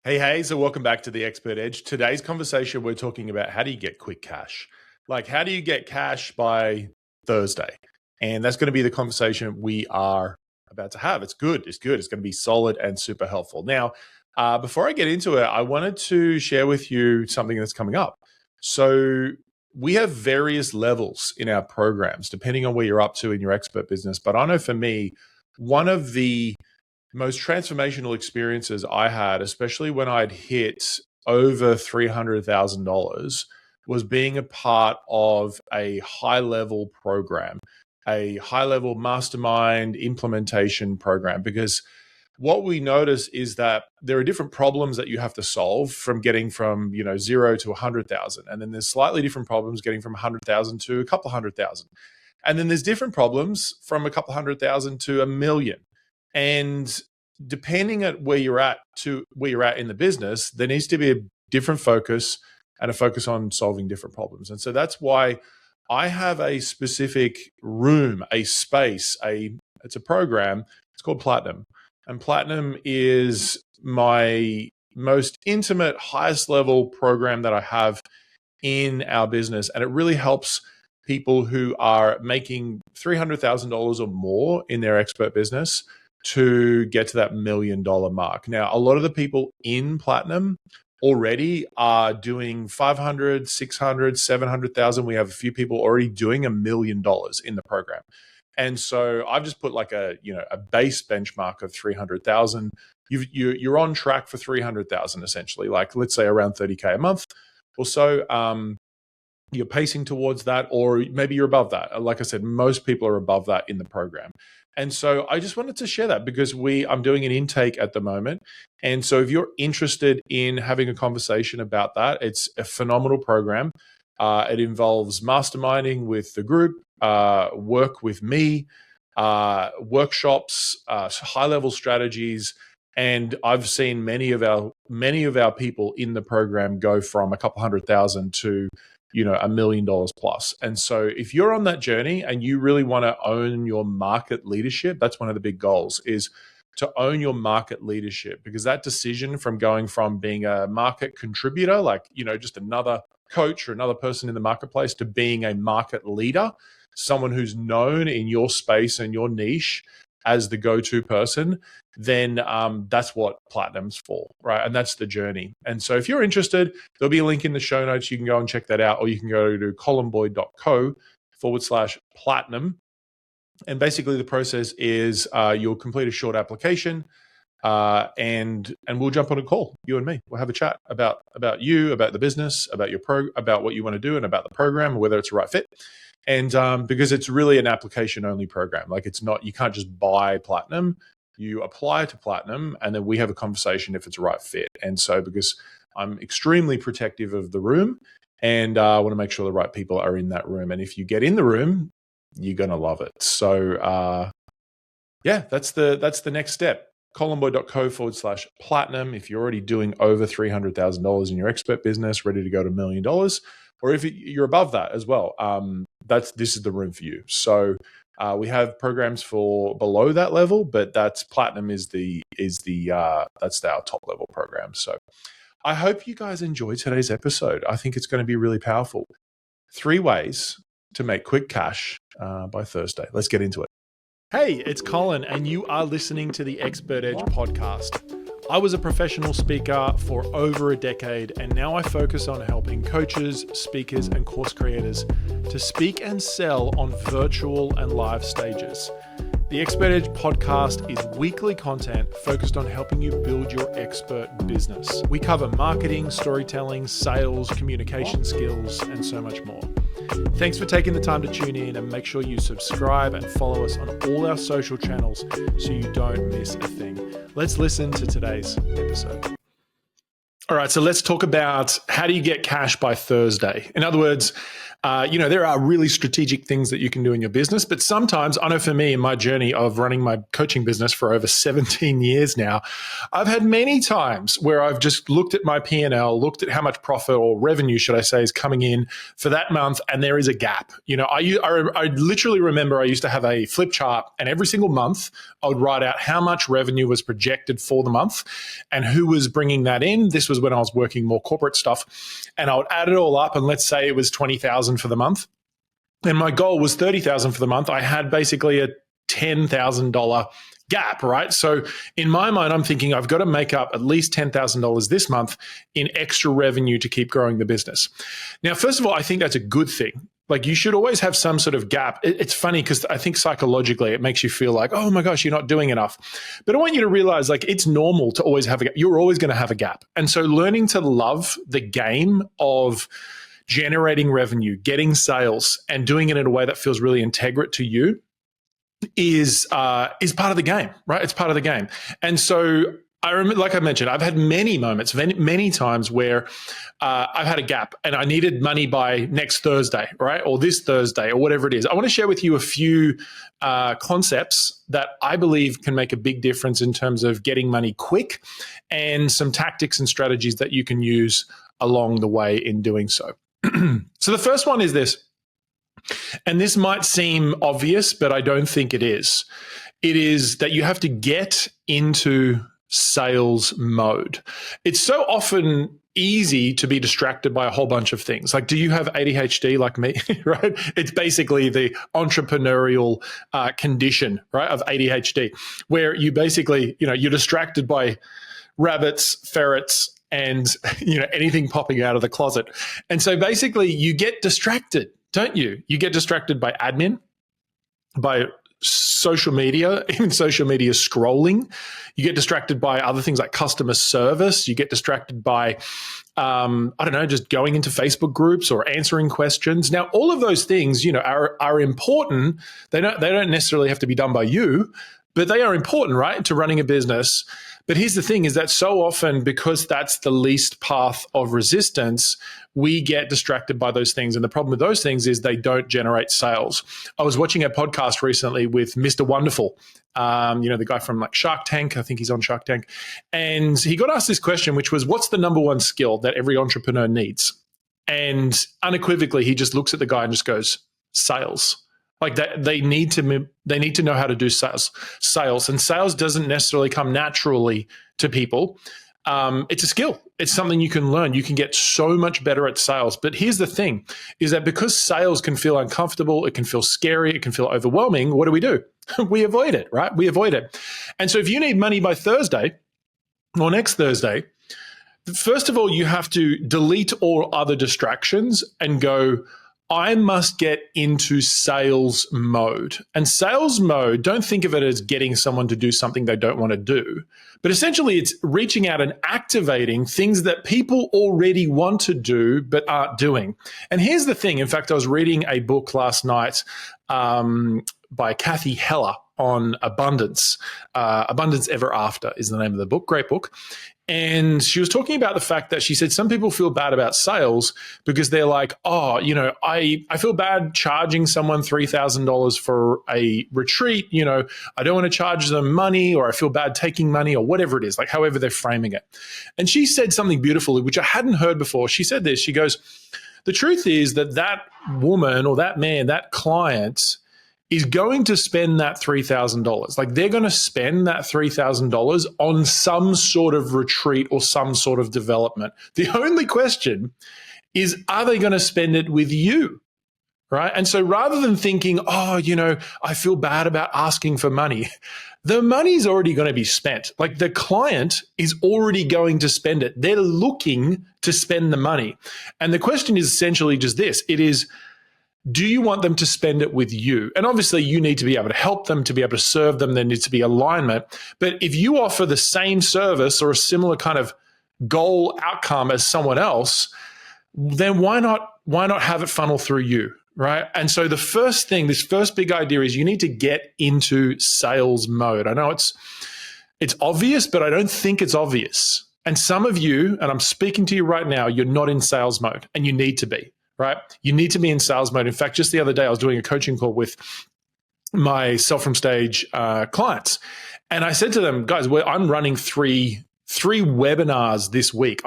Hey, so welcome back to the Expert Edge. Today's conversation, we're talking about how do you get quick cash? Like, how do you get cash by Thursday? And that's going to be the conversation we are about to have. It's good. It's going to be solid and super helpful. Now, before I get into it, I wanted to share with you something that's coming up. So we have various levels in our programs, depending on where you're up to in your expert business. But I know for me, one of the most transformational experiences I had, especially when I'd hit over $300,000, was being a part of a high-level program, a high-level mastermind implementation program. Because what we notice is that there are different problems that you have to solve from getting from 0 to 100,000, and then there's slightly different problems getting from 100,000 to a couple hundred thousand, and then there's different problems from a couple hundred thousand to $1 million. And depending at where you're at in the business, there needs to be a different focus and a focus on solving different problems. And so that's why I have a specific room, a space, it's a program. It's called Platinum. And Platinum is my most intimate, highest level program that I have in our business. And it really helps people who are making $300,000 or more in their expert business to get to that $1 million mark. Now, a lot of the people in Platinum already are doing 500, 600, 700,000. We have a few people already doing $1 million in the program. And so I've just put like a base benchmark of 300,000. You're on track for 300,000 essentially, like let's say around 30K a month or so. You're pacing towards that, or maybe you're above that. Like I said, most people are above that in the program. And so I just wanted to share that because I'm doing an intake at the moment. And so if you're interested in having a conversation about that, it's a phenomenal program. It involves masterminding with the group, work with me, workshops, high-level strategies. And I've seen many of our people in the program go from a couple 100,000 to $1 million plus. And so if you're on that journey and you really want to own your market leadership, that's one of the big goals, is to own your market leadership, because that decision from going from being a market contributor, like, just another coach or another person in the marketplace, to being a market leader, someone who's known in your space and your niche as the go-to person, then that's what Platinum's for, right? And that's the journey. And so if you're interested, there'll be a link in the show notes. You can go and check that out, or you can go to colinboyd.co/platinum. And basically the process is you'll complete a short application and we'll jump on a call, you and me. We'll have a chat about you, about the business, about about what you want to do, and about the program, whether it's a right fit. And because it's really an application-only program, like it's not, you can't just buy Platinum. You apply to Platinum, and then we have a conversation if it's a right fit. And so, because I'm extremely protective of the room, and I want to make sure the right people are in that room. And if you get in the room, you're gonna love it. So, that's the next step. colinboyd.co/platinum. If you're already doing over $300,000 in your expert business, ready to go to $1 million, or if you're above that as well, this is the room for you. So we have programs for below that level, but that's Platinum that's our top level program. So I hope you guys enjoy today's episode. I think it's going to be really powerful. 3 ways to make quick cash by Thursday. Let's get into it. Hey, it's Colin, and you are listening to the Expert Edge podcast. I was a professional speaker for over a decade, and now I focus on helping coaches, speakers, and course creators to speak and sell on virtual and live stages. The Expert Edge podcast is weekly content focused on helping you build your expert business. We cover marketing, storytelling, sales, communication skills, and so much more. Thanks for taking the time to tune in, and make sure you subscribe and follow us on all our social channels so you don't miss a thing. Let's listen to today's episode. All right, so let's talk about how do you get cash by Thursday. In other words, There are really strategic things that you can do in your business, but sometimes, I know for me in my journey of running my coaching business for over 17 years now, I've had many times where I've just looked at my P&L, looked at how much profit or revenue, should I say, is coming in for that month, and there is a gap. I literally remember I used to have a flip chart, and every single month I would write out how much revenue was projected for the month and who was bringing that in. This was when I was working more corporate stuff, and I would add it all up, and let's say it was 20,000 for the month, and my goal was 30,000 for the month. I had basically a $10,000 gap, right? So in my mind, I'm thinking I've got to make up at least $10,000 this month in extra revenue to keep growing the business. Now, first of all, I think that's a good thing. Like, you should always have some sort of gap. It's funny because I think psychologically it makes you feel like, oh my gosh, you're not doing enough. But I want you to realize, like, it's normal to always have a gap. You're always going to have a gap. And so learning to love the game of generating revenue, getting sales, and doing it in a way that feels really integrate to you is part of the game, right? It's part of the game. And so I remember, like I mentioned, I've had many moments, many times where I've had a gap and I needed money by next Thursday, right? Or this Thursday, or whatever it is. I want to share with you a few concepts that I believe can make a big difference in terms of getting money quick, and some tactics and strategies that you can use along the way in doing so. So the first one is this, and this might seem obvious, but I don't think it is. It is that you have to get into sales mode. It's so often easy to be distracted by a whole bunch of things. Like, do you have ADHD like me, right? It's basically the entrepreneurial condition, right, of ADHD, where you basically, you're distracted by rabbits, ferrets, and anything popping out of the closet. And so basically you get distracted, don't you? You get distracted by admin, by social media, even social media scrolling. You get distracted by other things like customer service. You get distracted by, just going into Facebook groups or answering questions. Now, all of those things, are important. They don't necessarily have to be done by you, but they are important, right, to running a business. But here's the thing, is that so often, because that's the least path of resistance, we get distracted by those things. And the problem with those things is they don't generate sales. I was watching a podcast recently with Mr. Wonderful, the guy from like Shark Tank. I think he's on Shark Tank. And he got asked this question, which was, what's the number one skill that every entrepreneur needs? And unequivocally, he just looks at the guy and just goes, sales. Like, that they need to know how to do sales, and sales doesn't necessarily come naturally to people. It's a skill. It's something you can learn. You can get so much better at sales. But here's the thing, is that because sales can feel uncomfortable, it can feel scary, it can feel overwhelming, what do? We avoid it, right? We avoid it. And so if you need money by Thursday or next Thursday, first of all, you have to delete all other distractions and go, I must get into sales mode. And sales mode, don't think of it as getting someone to do something they don't want to do, but essentially it's reaching out and activating things that people already want to do but aren't doing. And here's the thing. In fact, I was reading a book last night by Kathy Heller on abundance. Abundance Ever After is the name of the book. Great book. And she was talking about the fact that she said some people feel bad about sales because they're like, oh, I feel bad charging someone $3,000 for a retreat. I don't want to charge them money, or I feel bad taking money, or whatever it is, like however they're framing it. And she said something beautiful, which I hadn't heard before. She said this, she goes, the truth is that woman or that man, that client is going to spend that $3,000. Like, they're going to spend that $3,000 on some sort of retreat or some sort of development. The only question is, are they going to spend it with you? Right? And so rather than thinking, I feel bad about asking for money, the money's already going to be spent. Like, the client is already going to spend it. They're looking to spend the money. And the question is essentially just this. It is, do you want them to spend it with you? And obviously you need to be able to help them, to be able to serve them. There needs to be alignment. But if you offer the same service or a similar kind of goal outcome as someone else, then why not have it funnel through you, right? And so the first thing, this first big idea is you need to get into sales mode. I know it's obvious, but I don't think it's obvious. And some of you, and I'm speaking to you right now, you're not in sales mode, and you need to be. right? You need to be in sales mode. In fact, just the other day, I was doing a coaching call with my Sell From Stage clients. And I said to them, guys, I'm running three webinars this week.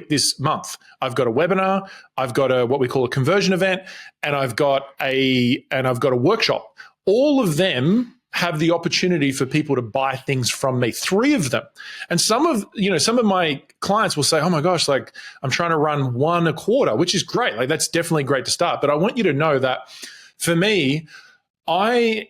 This month. I've got a webinar, I've got what we call a conversion event, and I've got a workshop. All of them have the opportunity for people to buy things from me. 3 of them. And some of my clients will say, oh my gosh, like I'm trying to run 1 a quarter, which is great. Like that's definitely great to start. But I want you to know that for me, I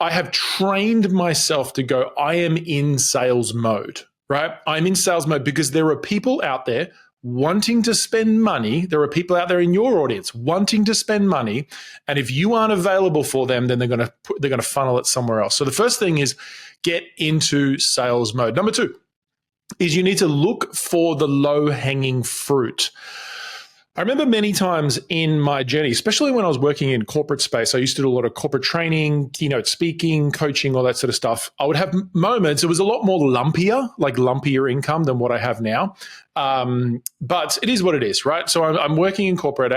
have trained myself to go, I am in sales mode, right? I'm in sales mode because there are people out there wanting to spend money. There are people out there in your audience wanting to spend money. And if you aren't available for them, then they're going to funnel it somewhere else. So the first thing is get into sales mode. Number 2 is you need to look for the low-hanging fruit. I remember many times in my journey, especially when I was working in corporate space, I used to do a lot of corporate training, keynote speaking, coaching, all that sort of stuff. I would have moments, it was a lot more lumpier income than what I have now. But it is what it is, right? So I'm working in corporate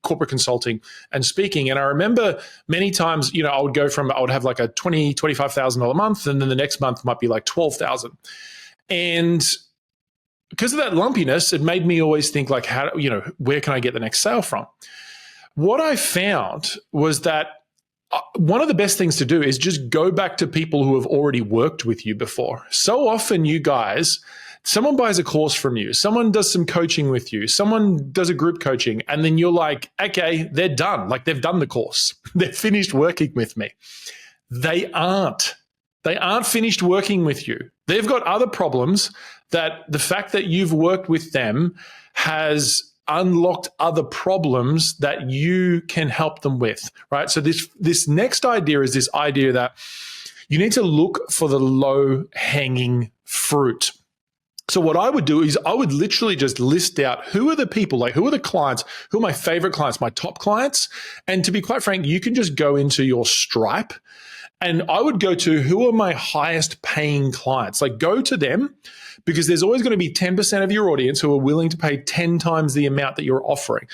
consulting and speaking. And I remember many times, I would have like a $20,000, $25,000 a month. And then the next month might be like $12,000. And because of that lumpiness, it made me always think like, where can I get the next sale from? What I found was that one of the best things to do is just go back to people who have already worked with you before. So often you guys, someone buys a course from you, someone does some coaching with you, someone does a group coaching, and then you're like, okay, they're done. Like they've done the course. They're finished working with me. They aren't. They aren't finished working with you. They've got other problems that the fact that you've worked with them has unlocked other problems that you can help them with, right? So this next idea is this idea that you need to look for the low-hanging fruit. So what I would do is I would literally just list out who are the people, like who are the clients, who are my favorite clients, my top clients. And to be quite frank, you can just go into your Stripe and I would go to who are my highest paying clients. Like go to them because there's always going to be 10% of your audience who are willing to pay 10 times the amount that you're offering.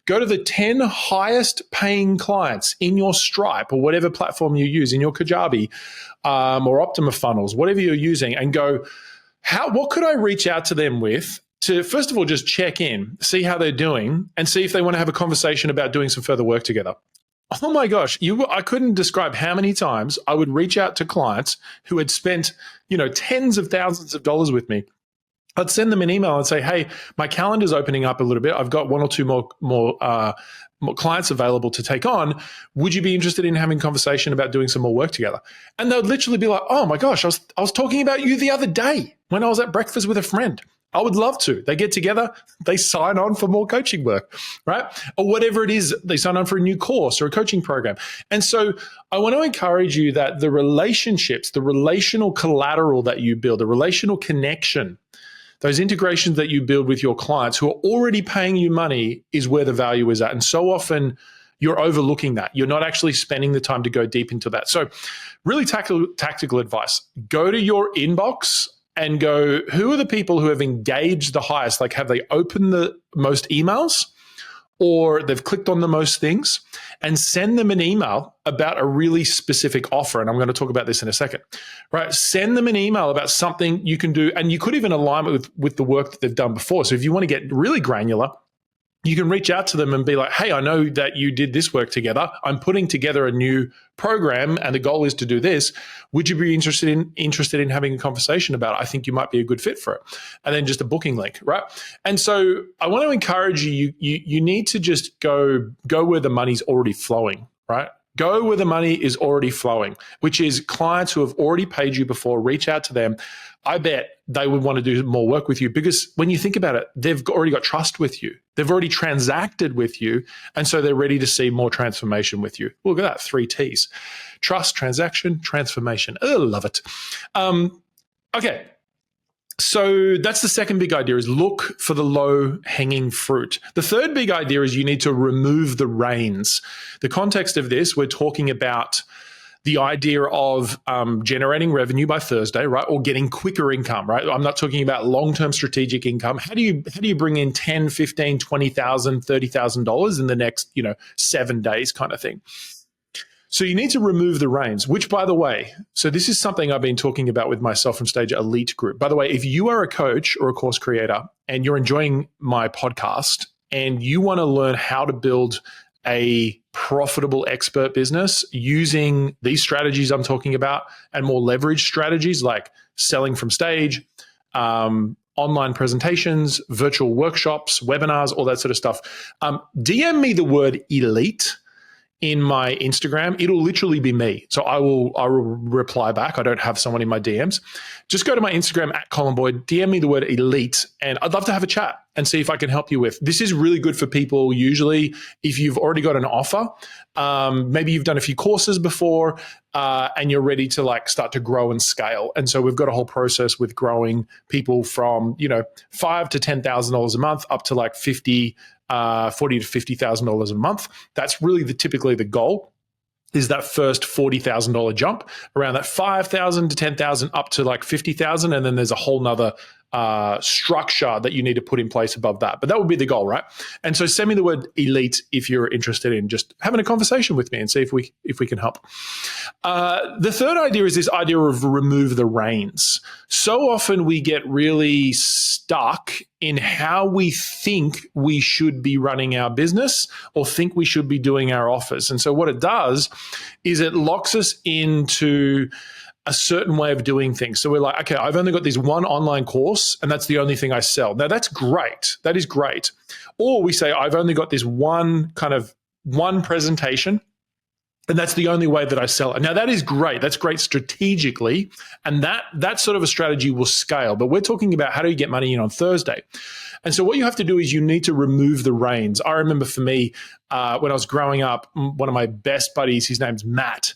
Go to the 10 highest paying clients in your Stripe or whatever platform you use, in your Kajabi or Optima funnels, whatever you're using, and go, what could I reach out to them with to, first of all, just check in, see how they're doing, and see if they want to have a conversation about doing some further work together. Oh my gosh, I couldn't describe how many times I would reach out to clients who had spent, tens of thousands of dollars with me. I'd send them an email and say, hey, my calendar's opening up a little bit. I've got 1 or 2 more clients available to take on. Would you be interested in having a conversation about doing some more work together? And they'd literally be like, oh my gosh, I was talking about you the other day when I was at breakfast with a friend. I would love to. They get together, they sign on for more coaching work, right? Or whatever it is, they sign on for a new course or a coaching program. And so I want to encourage you that the relationships, the relational collateral that you build, the relational connection, those integrations that you build with your clients who are already paying you money is where the value is at. And so often you're overlooking that. You're not actually spending the time to go deep into that. So really tactical advice. Go to your inbox and go, who are the people who have engaged the highest? Like, have they opened the most emails or they've clicked on the most things? And send them an email about a really specific offer. And I'm going to talk about this in a second, right? Send them an email about something you can do. And you could even align it with the work that they've done before. So if you want to get really granular, you can reach out to them and be like, hey, I know that you did this work together. I'm putting together a new program and the goal is to do this. Would you be interested in having a conversation about it? I think you might be a good fit for it. And then just a booking link, right? And so I want to encourage you need to just go where the money's already flowing, right? Go where the money is already flowing, which is clients who have already paid you before. Reach out to them. I bet they would want to do more work with you because when you think about it, they've already got trust with you. They've already transacted with you. And so they're ready to see more transformation with you. Look at that, 3 T's. Trust, transaction, transformation. Oh, love it. Okay. So that's the second big idea, is look for the low-hanging fruit. The third big idea is you need to remove the reins. The context of this, we're talking about the idea of generating revenue by Thursday, right? Or getting quicker income, right? I'm not talking about long-term strategic income. How do you bring in 10, 15, 20,000, $30,000 in the next, 7 days kind of thing? So you need to remove the reins, which, by the way, so this is something I've been talking about with my Self from Stage Elite group. By the way, if you are a coach or a course creator and you're enjoying my podcast and you want to learn how to build a profitable expert business using these strategies I'm talking about and more leverage strategies like selling from stage, online presentations, virtual workshops, webinars, all that sort of stuff, DM me the word elite in my Instagram. It'll literally be me. So I will reply back. I don't have someone in my DMs. Just go to my Instagram at Colin Boyd, DM me the word elite, and I'd love to have a chat and see if I can help you with. This is really good for people usually if you've already got an offer. Maybe you've done a few courses before and you're ready to start to grow and scale. And so we've got a whole process with growing people from, $5,000 to $10,000 a month up to $40,000 to $50,000 a month. That's really typically the goal, is that first $40,000 jump around that $5,000 to $10,000 up to $50,000. And then there's a whole nother structure that you need to put in place above that. But that would be the goal, right? And so send me the word elite if you're interested in just having a conversation with me and see if we can help. The third idea is this idea of remove the reins. So often we get really stuck in how we think we should be running our business or think we should be doing our offers. And so what it does is it locks us into a certain way of doing things. So we're like, okay, I've only got this one online course and that's the only thing I sell. Now that's great. That is great. Or we say, I've only got this one presentation and that's the only way that I sell it. Now that is great. That's great strategically. And that sort of a strategy will scale. But we're talking about how do you get money in on Thursday? And so what you have to do is you need to remove the reins. I remember for me, when I was growing up, one of my best buddies, his name's Matt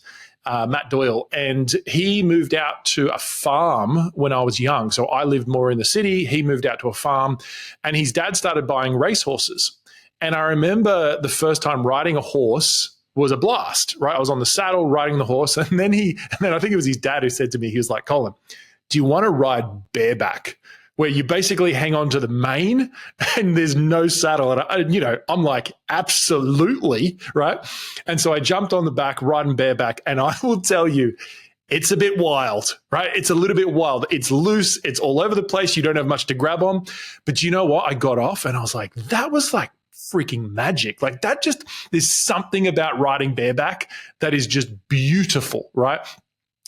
Doyle, and he moved out to a farm when I was young. So I lived more in the city. He moved out to a farm and his dad started buying racehorses. And I remember the first time riding a horse was a blast, right? I was on the saddle riding the horse. And then I think it was his dad who said to me, he was like, Colin, do you want to ride bareback, where you basically hang on to the mane and there's no saddle? And I'm like, absolutely, right? And so I jumped on the back, riding bareback, and I will tell you, it's a bit wild, right? It's a little bit wild. It's loose. It's all over the place. You don't have much to grab on. But you know what? I got off and I was like, that was freaking magic. There's something about riding bareback that is just beautiful, right?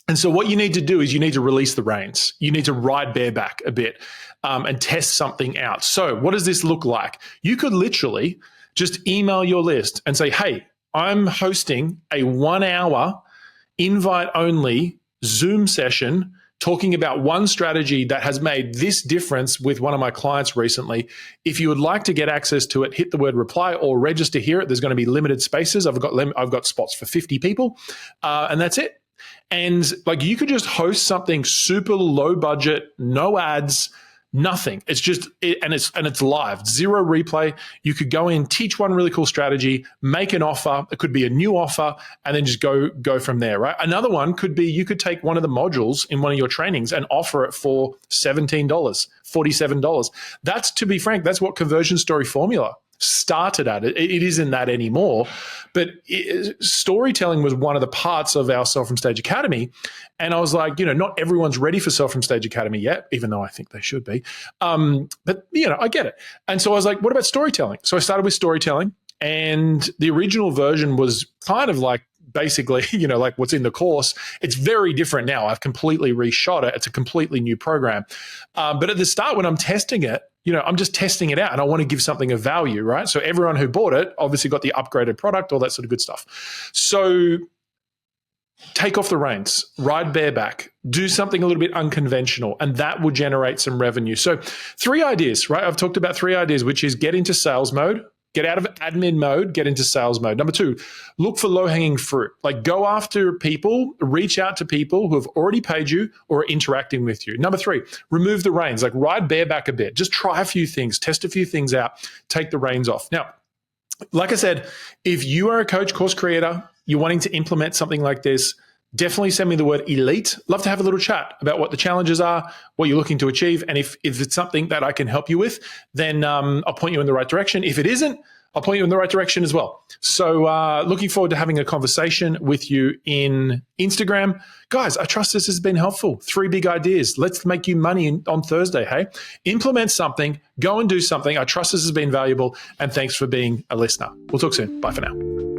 And so what you need to do is you need to release the reins. You need to ride bareback a bit and test something out. So what does this look like? You could literally just email your list and say, hey, I'm hosting a 1 hour invite-only Zoom session talking about one strategy that has made this difference with one of my clients recently. If you would like to get access to it, hit the word reply or register here. There's going to be limited spaces. I've got spots for 50 people, and that's it. And you could just host something super low budget, no ads, nothing. It's just and it's live, zero replay. You could go in, teach one really cool strategy, make an offer. It could be a new offer, and then just go from there, right? Another one could be you could take one of the modules in one of your trainings and offer it for $17, $47. That's, to be frank, that's what Conversion Story Formula started at. It isn't that anymore, but storytelling was one of the parts of our Self from Stage Academy. And I was like, not everyone's ready for Self from Stage Academy yet, even though I think they should be. But I get it. And so I was like, what about storytelling? So I started with storytelling, and the original version was kind of basically, what's in the course. It's very different now. I've completely reshot it. It's a completely new program. But at the start, when I'm testing it, I'm just testing it out and I want to give something of value, right? So everyone who bought it obviously got the upgraded product, all that sort of good stuff. So take off the reins, ride bareback, do something a little bit unconventional, and that will generate some revenue. So 3 ideas, right? I've talked about 3 ideas, which is get into sales mode, get out of admin mode, get into sales mode. Number 2, look for low-hanging fruit. Go after people, reach out to people who have already paid you or are interacting with you. Number 3, remove the reins. Ride bareback a bit. Just try a few things, test a few things out, take the reins off. Now, like I said, if you are a coach, course creator, you're wanting to implement something like this, definitely send me the word elite. Love to have a little chat about what the challenges are, what you're looking to achieve. And if it's something that I can help you with, then I'll point you in the right direction. If it isn't, I'll point you in the right direction as well. So looking forward to having a conversation with you in Instagram. Guys, I trust this has been helpful. 3 big ideas. Let's make you money on Thursday, hey? Implement something. Go and do something. I trust this has been valuable. And thanks for being a listener. We'll talk soon. Bye for now.